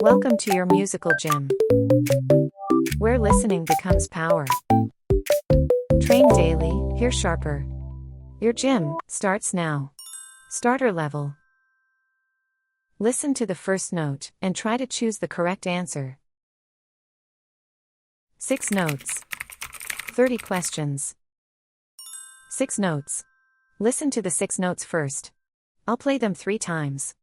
Welcome to your musical gym, where listening becomes power. Train daily, hear sharper. Your gym starts now. Starter level. Listen to the first note and try to choose the correct answer. 6 notes. 30 questions. 6 notes. Listen to the 6 notes first. I'll play them 3 times.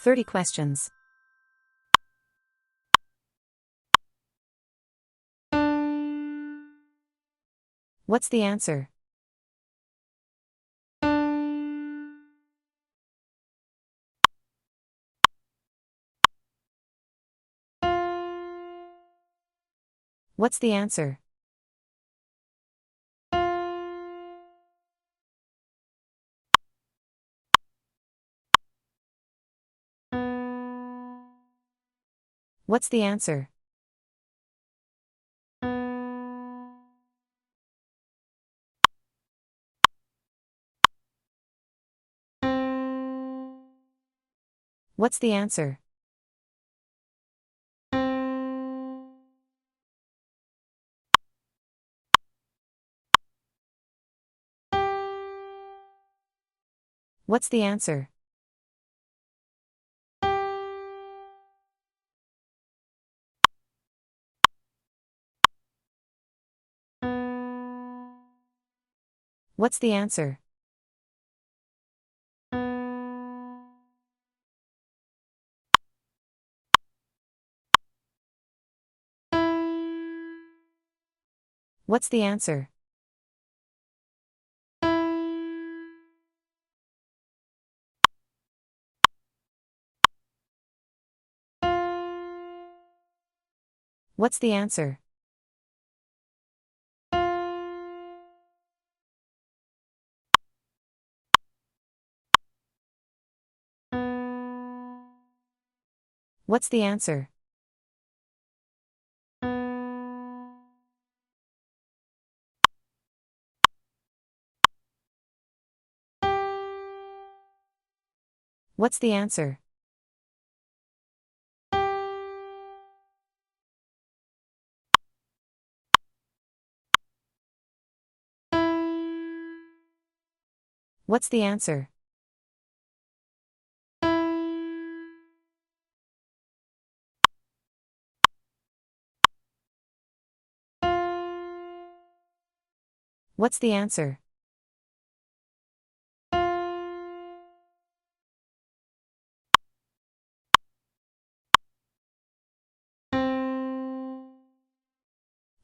"30 questions. What's the answer? What's the answer? What's the answer? What's the answer? What's the answer? What's the answer? What's the answer? What's the answer? What's the answer? What's the answer? What's the answer? What's the answer?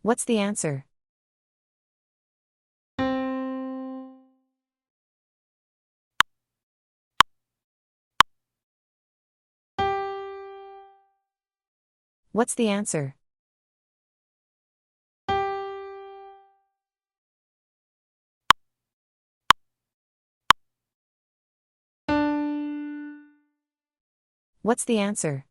What's the answer? What's the answer? What's the answer?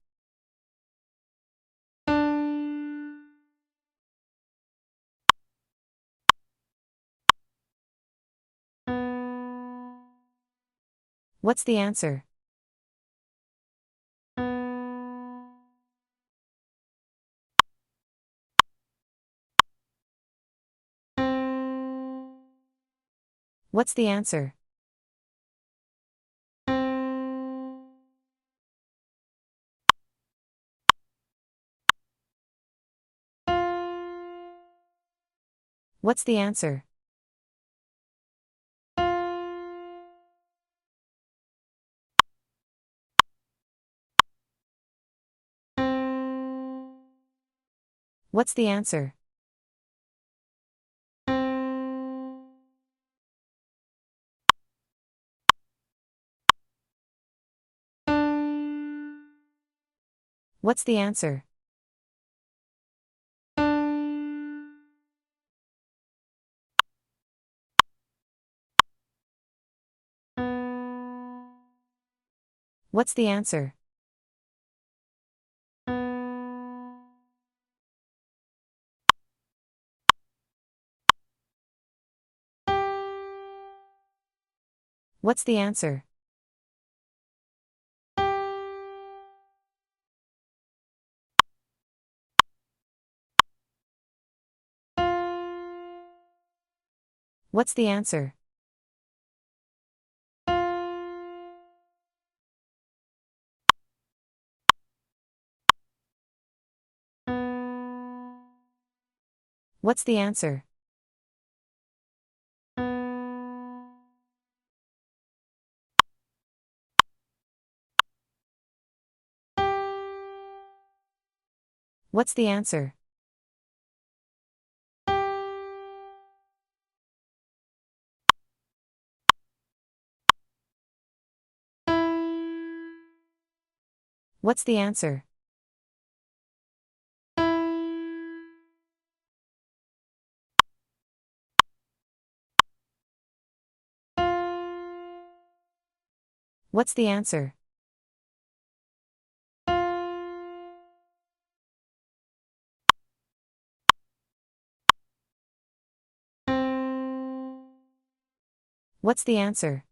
What's the answer? What's the answer? What's the answer? What's the answer? What's the answer? What's the answer? What's the answer? What's the answer? What's the answer? What's the answer? What's the answer? What's the answer? What's the answer?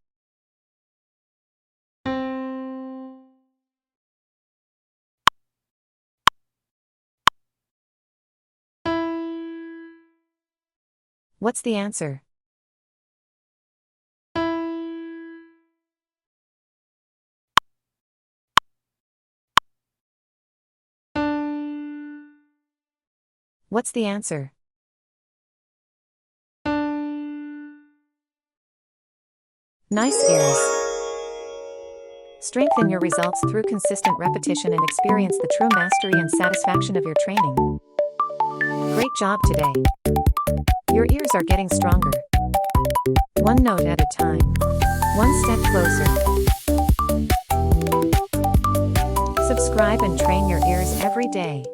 What's the answer? What's the answer? Nice ears. Strengthen your results through consistent repetition and experience the true mastery and satisfaction of your training. Great job today. Your ears are getting stronger. One note at a time. One step closer. Subscribe and train your ears every day.